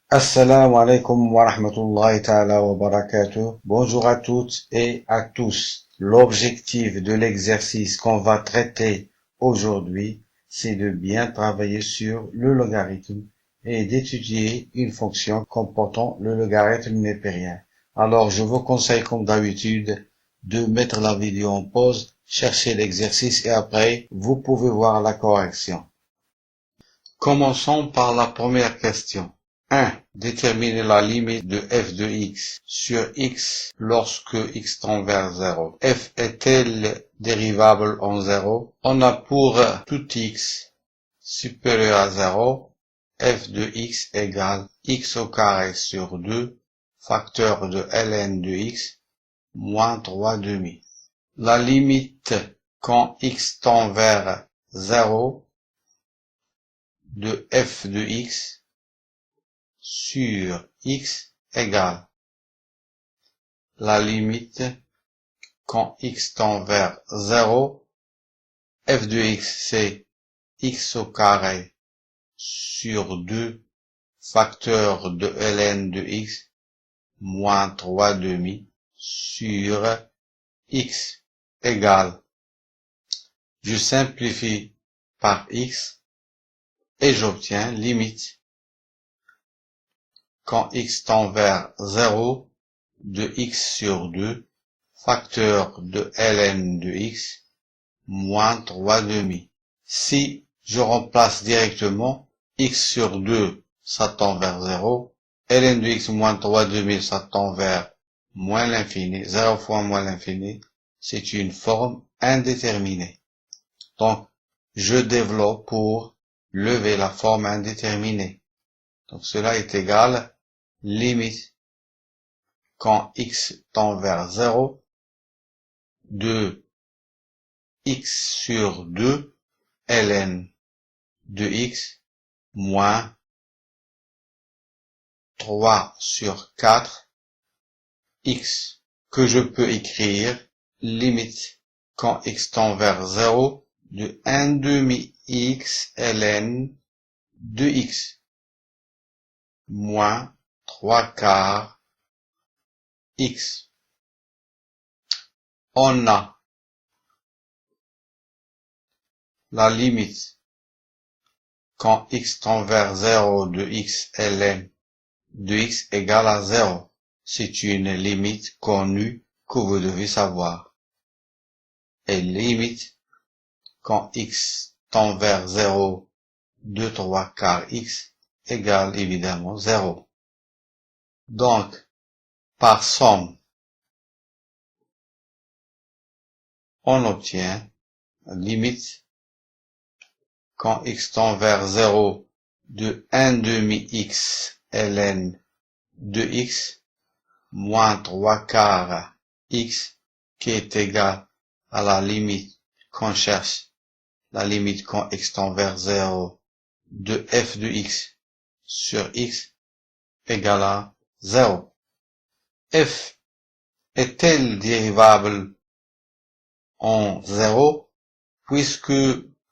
Assalamu alaikum wa rahmatullahi ta'ala wa barakatuh. Bonjour à toutes et à tous. L'objectif de l'exercice qu'on va traiter aujourd'hui, c'est de bien travailler sur le logarithme et d'étudier une fonction comportant le logarithme népérien. Alors, je vous conseille comme d'habitude de mettre la vidéo en pause, chercher l'exercice et après, vous pouvez voir la correction. Commençons par la première question. 1. Déterminer la limite de f de x sur x lorsque x tend vers 0. F est-elle dérivable en 0? On a pour tout x supérieur à 0, f de x égale x au carré sur 2, facteur de ln de x, moins 3 demi. La limite quand x tend vers 0 de f de x sur x égale la limite quand x tend vers 0, f de x c'est x au carré sur 2 facteur de ln de x moins 3 demi sur x égale, je simplifie par x et j'obtiens limite quand x tend vers 0 de x sur 2, facteur de ln de x, moins 3 demi. Si je remplace directement x sur 2, ça tend vers 0, ln de x moins 3 demi, ça tend vers moins l'infini, 0 fois moins l'infini, c'est une forme indéterminée. Donc, je développe pour lever la forme indéterminée. Donc, cela est égal limite quand x tend vers 0 de x sur 2 ln de x moins 3 sur 4 x que je peux écrire limite quand x tend vers 0 de 1 demi x ln de x moins 3 quarts x. On a la limite quand x tend vers 0 de x ln de x égale à 0. C'est une limite connue que vous devez savoir. Et limite quand x tend vers 0 de 3 quarts x égale évidemment 0. Donc, par somme, on obtient limite quand x tend vers 0 de 1 demi x ln de x moins 3 quarts x qui est égal à la limite qu'on cherche, la limite quand x tend vers 0 de f de x sur x égale à 0. F est-elle dérivable en 0 puisque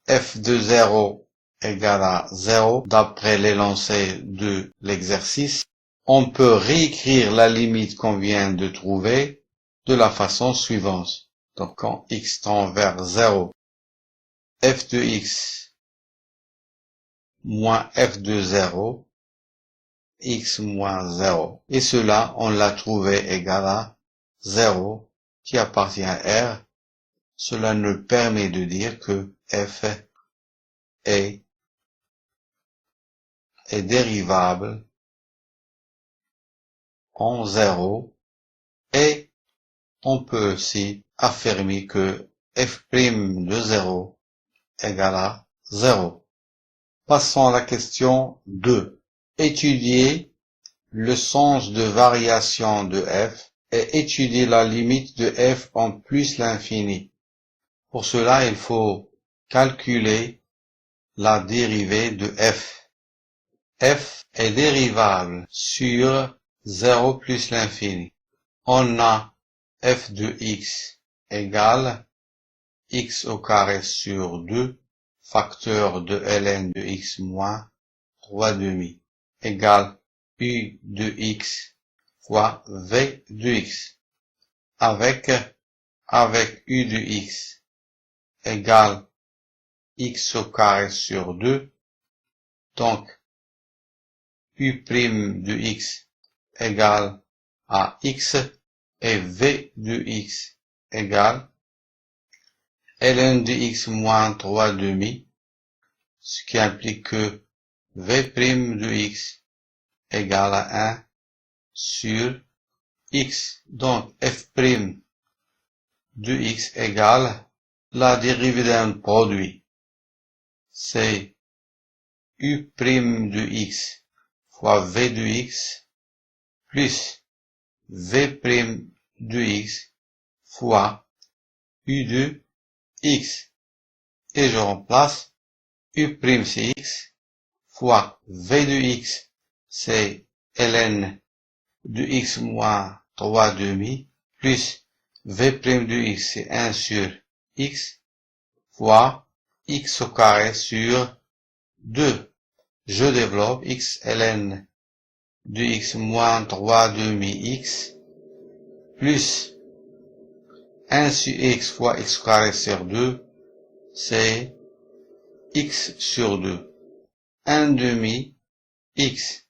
f de 0 égale à 0 d'après l'énoncé de l'exercice, on peut réécrire la limite qu'on vient de trouver de la façon suivante. Donc quand x tend vers 0, f de x moins f de 0, x moins 0. Et cela, on l'a trouvé égal à 0 qui appartient à R. Cela nous permet de dire que f est dérivable en 0 et on peut aussi affirmer que f' de 0 égale à 0. Passons à la question 2. Étudier le sens de variation de f et étudier la limite de f en plus l'infini. Pour cela, il faut calculer la dérivée de f. F est dérivable sur 0 plus l'infini. On a f de x égale x au carré sur 2, facteur de ln de x moins 3 demi, égale U de x fois V de x. Avec U de x égale x au carré sur 2. Donc, U' de x égale à x et V de x égale ln de x moins 3 demi, ce qui implique que V' de x égale à 1 sur x. Donc, f' de x égale la dérivée d'un produit. C'est U' de x fois V de x plus V' de x fois U de x. Et je remplace U' c'est x fois V de x, c'est ln de x moins 3 demi, plus V' de x, c'est 1 sur x, fois x au carré sur 2. Je développe x ln de x moins 3 demi x, plus 1 sur x fois x carré sur 2, c'est x sur 2. 1 demi x,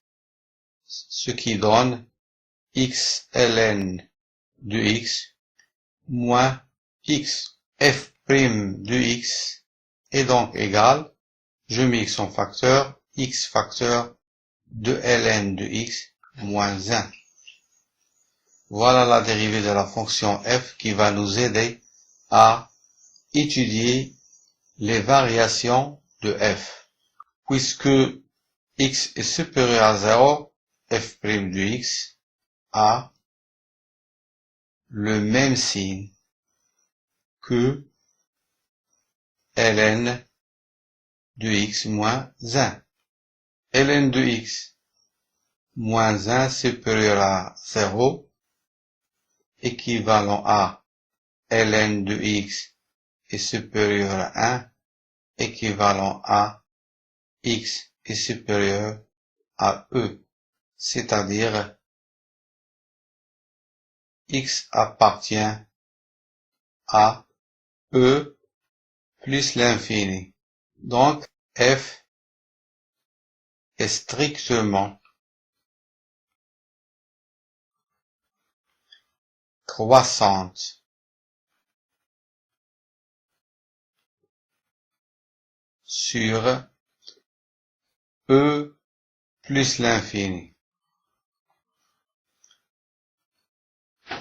ce qui donne x ln de x moins x. F' de x est donc égal, je mixe en facteur, x facteur de ln de x moins 1. Voilà la dérivée de la fonction f qui va nous aider à étudier les variations de f. Puisque x est supérieur à 0, f' de x a le même signe que ln de x moins 1. ln de x moins 1 supérieur à 0, équivalent à ln de x est supérieur à 1, équivalent à x est supérieur à e, c'est-à-dire x appartient à e plus l'infini. Donc, f est strictement croissante sur e plus l'infini.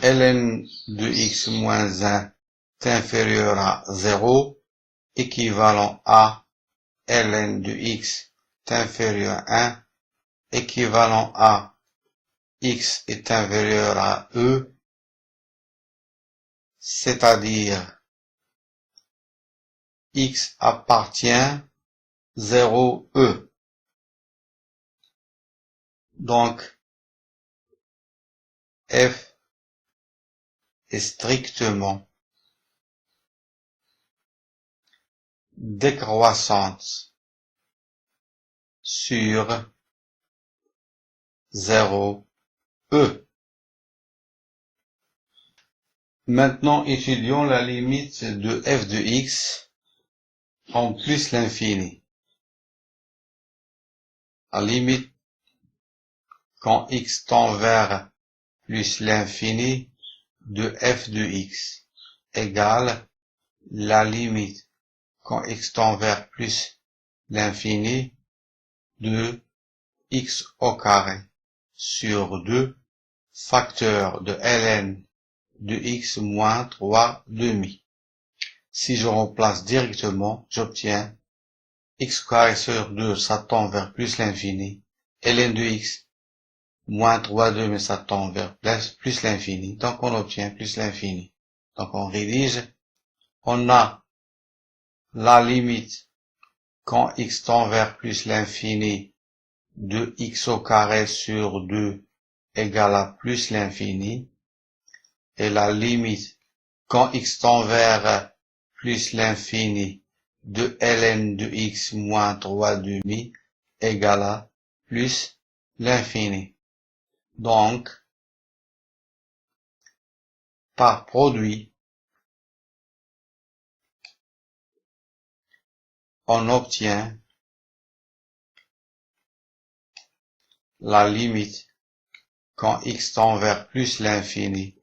ln de x moins 1 est inférieur à 0, équivalent à ln de x est inférieur à 1, équivalent à x est inférieur à e, c'est-à-dire x appartient 0e. Donc, f est strictement décroissante sur 0e. Maintenant, étudions la limite de f de x en plus l'infini. La limite quand x tend vers plus l'infini de f de x égale la limite quand x tend vers plus l'infini de x au carré sur 2 facteur de ln de x moins 3 demi. Si je remplace directement, j'obtiens x carré sur 2, ça tend vers plus l'infini, ln de x moins 3 demi, ça tend vers plus l'infini, donc on obtient plus l'infini. Donc on rédige, on a la limite quand x tend vers plus l'infini de x au carré sur 2 égale à plus l'infini, et la limite quand x tend vers plus l'infini de ln de x moins 3 demi égale à plus l'infini. Donc, par produit, on obtient la limite quand x tend vers plus l'infini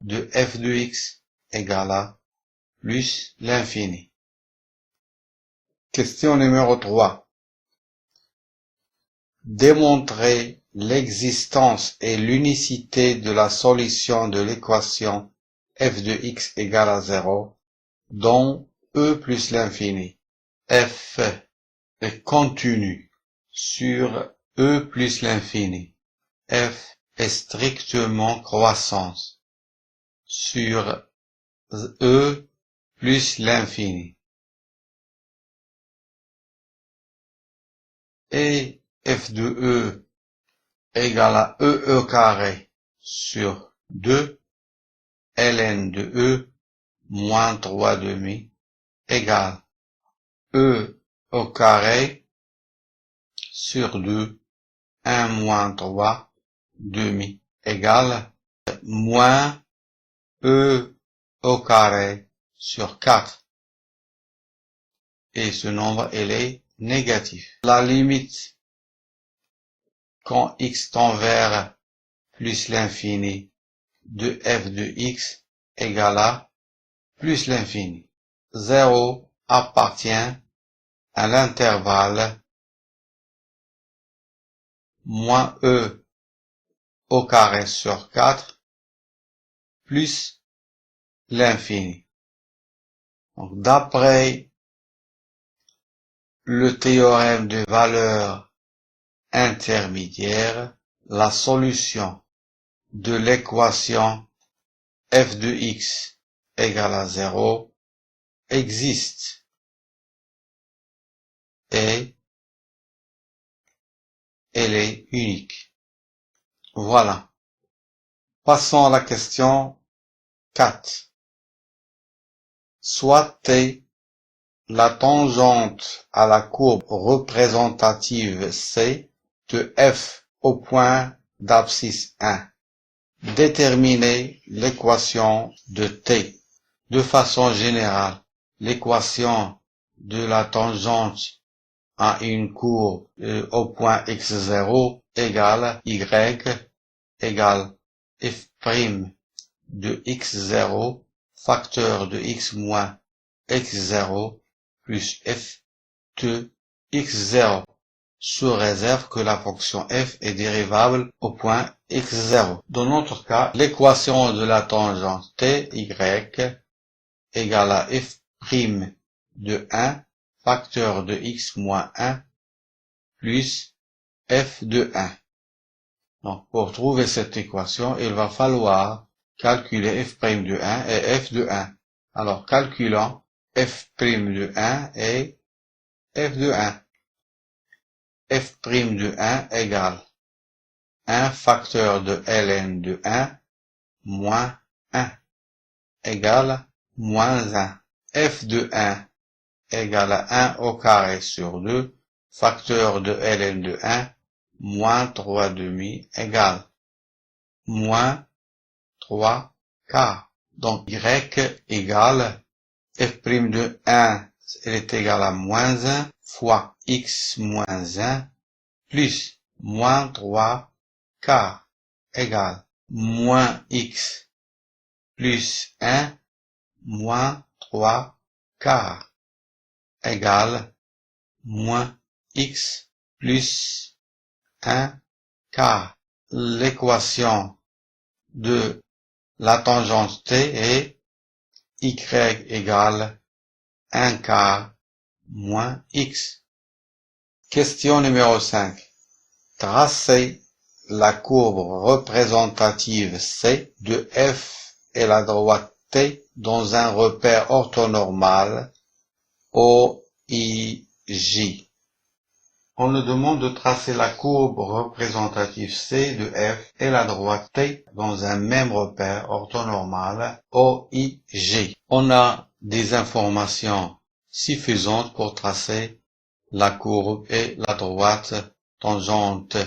de f de x égale à plus l'infini. Question numéro 3. Démontrer l'existence et l'unicité de la solution de l'équation f de x égale à 0 dont e plus l'infini. F est continu sur e plus l'infini. F est strictement croissance sur e plus l'infini. Et f de e égale à e carré sur 2 ln de e moins 3 demi égale e au carré sur 2 1 moins 3 demi égale moins e au carré sur 4. Et ce nombre, il est négatif. La limite quand x tend vers plus l'infini de f de x égale à plus l'infini. 0 appartient à l'intervalle moins e au carré sur 4 plus l'infini. Donc, d'après le théorème de valeur intermédiaire, la solution de l'équation f de x égale à 0 existe et elle est unique. Voilà. Passons à la question 4. Soit t la tangente à la courbe représentative C de f au point d'abscisse 1. Déterminer l'équation de t. De façon générale, l'équation de la tangente à une courbe au point x0 égale y égale f' de x0 facteur de x moins x0 plus f de x0, sous réserve que la fonction f est dérivable au point x0. Dans notre cas, l'équation de la tangente t, y, égale à f' de 1, facteur de x moins 1, plus f de 1. Donc, pour trouver cette équation, il va falloir calculer f' de 1 et f de 1. Alors, calculons f' de 1 et f de 1. f' de 1 égale 1 facteur de ln de 1 moins 1 égale moins 1. f de 1 égale à 1 au carré sur 2 facteur de ln de 1 moins 3 demi égale moins 3 quarts. Donc y égale f' de 1, elle est égale à moins 1 fois x moins 1 plus moins 3 quarts égale moins x plus 1 moins 3 quarts égale moins x plus 1 quart. L'équation de la tangente t est y égale 1 quart moins x. Question numéro 5. Tracez la courbe représentative C de f et la droite t dans un repère orthonormal OIJ. On nous demande de tracer la courbe représentative C de f et la droite t dans un même repère orthonormal OIJ. On a des informations suffisantes pour tracer la courbe et la droite tangente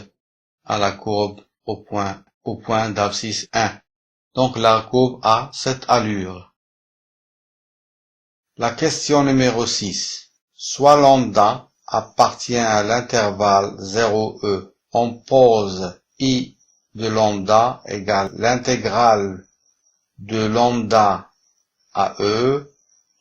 à la courbe au point d'abscisse 1. Donc la courbe a cette allure. La question numéro 6. Soit lambda appartient à l'intervalle 0e. On pose I de lambda égale l'intégrale de lambda à E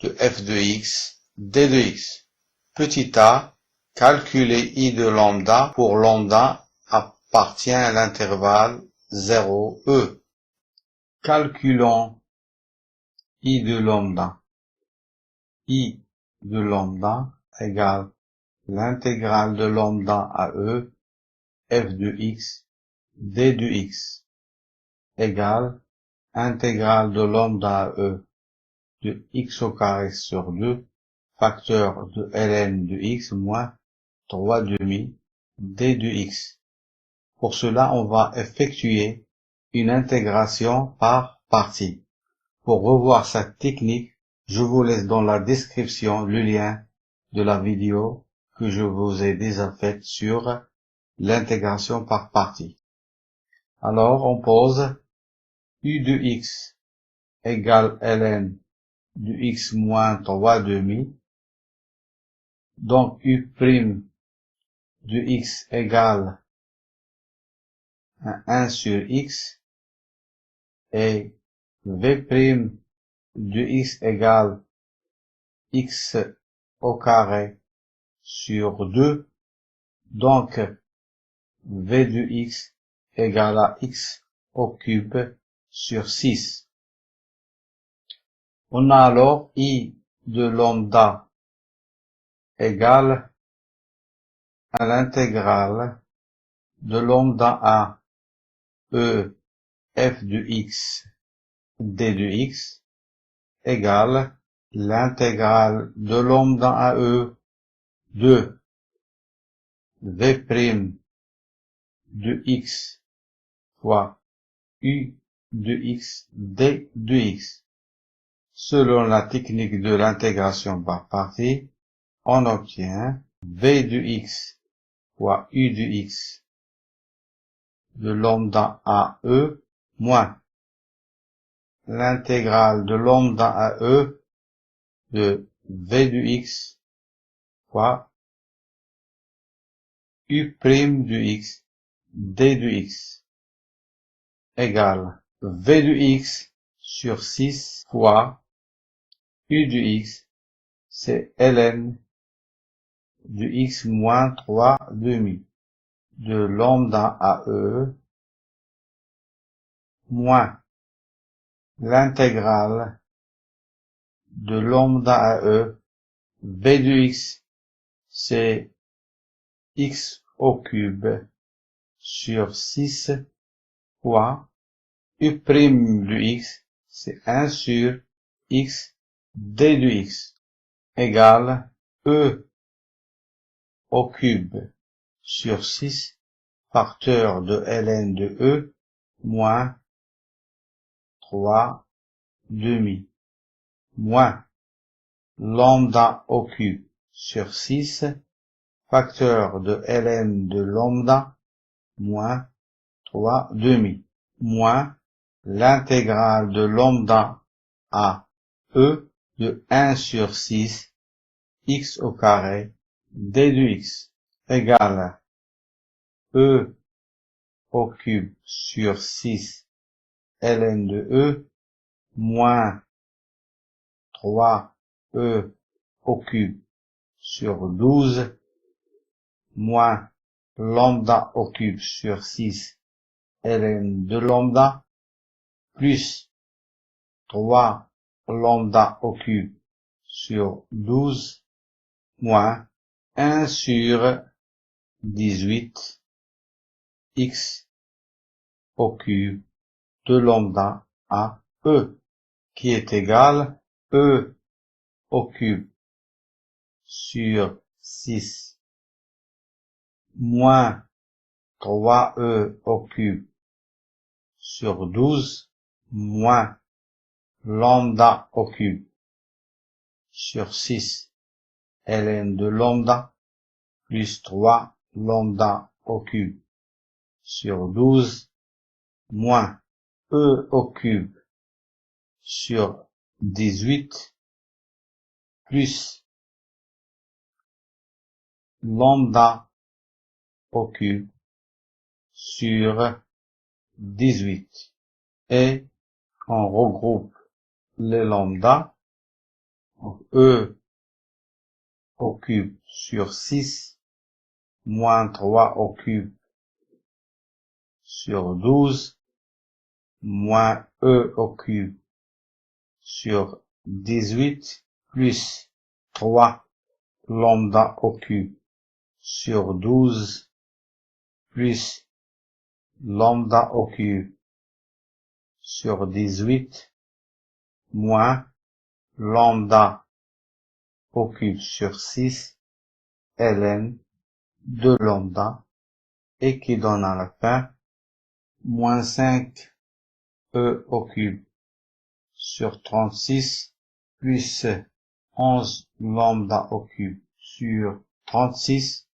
de f de x d de x. Petit a, calculer I de lambda pour lambda appartient à l'intervalle 0e. Calculons I de lambda. I de lambda égale l'intégrale de lambda à E f de x d de x égale intégrale de lambda à E de x au carré sur 2 facteur de ln de x moins 3 demi d de x. Pour cela, on va effectuer une intégration par partie. Pour revoir cette technique, je vous laisse dans la description le lien de la vidéo que je vous ai déjà faite sur l'intégration par partie. Alors, on pose u de x égale ln de x moins 3 demi. Donc, u' de x égale 1 sur x et v' de x égale x au carré sur 2. Donc, v de x égale à x au cube sur 6. On a alors I de lambda égale à l'intégrale de lambda à E f de x d de x égale l'intégrale de lambda à E de v' de x fois u de x d de x. Selon la technique de l'intégration par partie, on obtient v de x fois u de x de lambda à E moins l'intégrale de lambda à E de v de x fois u' de x d de x égale v de x sur 6 fois u de x, c'est ln de x moins 3 demi de lambda à E moins l'intégrale de lambda à E v de x, c'est x au cube sur 6 fois u' de x, c'est 1 sur x d de x égale E au cube sur 6 facteur de ln de E moins 3 demi moins lambda au cube sur 6 facteur de ln de lambda moins 3 demi moins l'intégrale de lambda à E de 1 sur 6 x au carré d de x égale E au cube sur 6 ln de E moins 3e au cube sur 12 moins lambda au cube sur 6 ln de lambda plus 3 lambda au cube sur 12 moins 1 sur 18 x au cube de lambda à E, qui est égal E au cube sur 6 moins 3e au cube sur 12 moins lambda au cube sur 6 ln de lambda plus 3 lambda au cube sur 12 moins E au cube sur 18 plus lambda au cube sur 18. Et on regroupe les lambda, donc E au cube sur 6 moins 3 au cube sur 12 moins E au cube sur 18 plus 3 lambda au cube sur 12 plus lambda au cube sur 18 moins lambda au cube sur 6 ln de lambda et qui donne à la fin moins 5 E au cube sur 36 plus 11 lambda au cube sur 36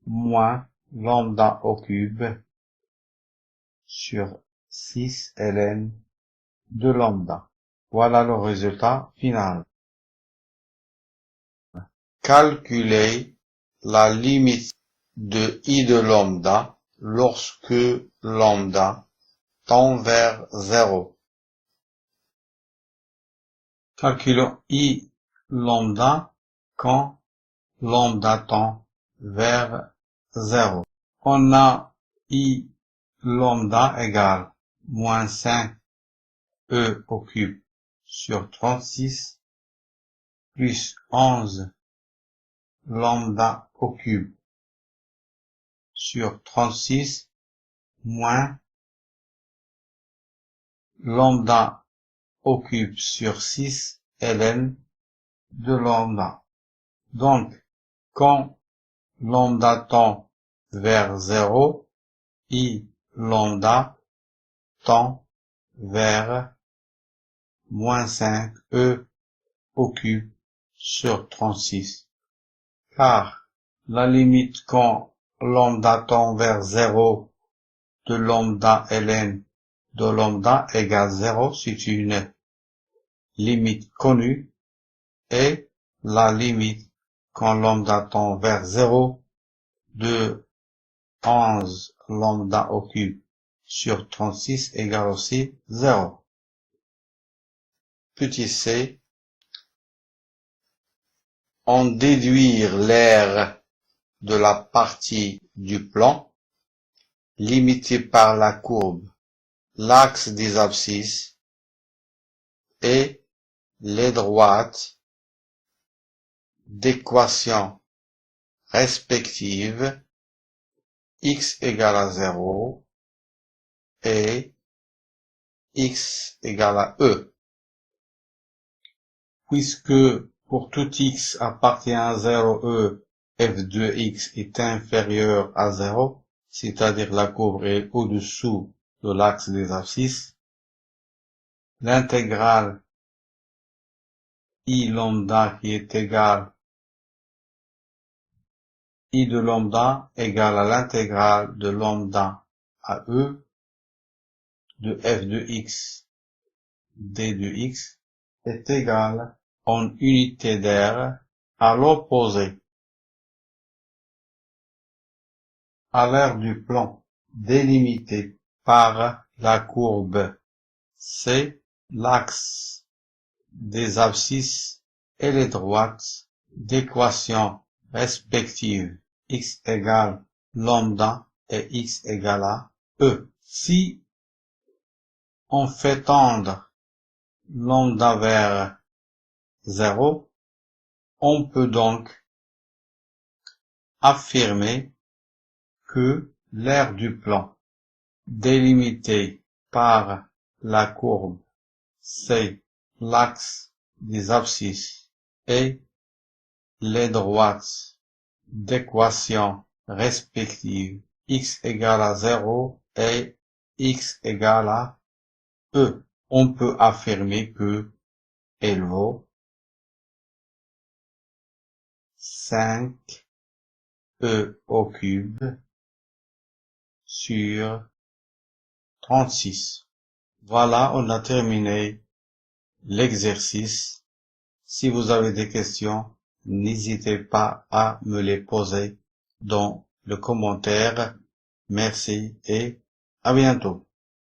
moins lambda au cube sur 6 ln de lambda. Voilà le résultat final. Calculer la limite de I de lambda lorsque lambda tend vers 0. Calculons I lambda quand lambda tend vers 0. On a I lambda égale moins 5 E au cube sur 36 plus 11 lambda au cube sur 36 moins lambda au cube sur 6 ln de lambda. Donc, quand lambda tend vers 0, I lambda tend vers moins 5 E au cube sur 36. Car la limite quand lambda tend vers 0 de lambda ln de lambda égale 0, c'est une limite connue, et la limite quand lambda tend vers 0 de 11 lambda au cube sur 36 égale aussi 0. Petit c, en déduire l'aire de la partie du plan limitée par la courbe, l'axe des abscisses et les droites d'équations respectives x égale à 0 et x égale à e. Puisque pour tout x appartient à 0e, f de x est inférieur à 0, c'est-à-dire la courbe est au-dessous de l'axe des abscisses, l'intégrale I lambda qui est égale I de lambda égale à l'intégrale de lambda à e de f de x d de x est égale en unité d'aire à l'opposé à l'aire du plan délimité par la courbe C, l'axe des abscisses et les droites d'équations respectives x égale lambda et x égale à e. Si on fait tendre lambda vers 0, on peut donc affirmer que l'aire du plan délimité par la courbe C, l'axe des abscisses et les droites d'équations respectives x égale à 0 et x égale à e. On peut affirmer que elle vaut 5 e au cube sur 36. Voilà, on a terminé l'exercice. Si vous avez des questions, n'hésitez pas à me les poser dans le commentaire. Merci et à bientôt.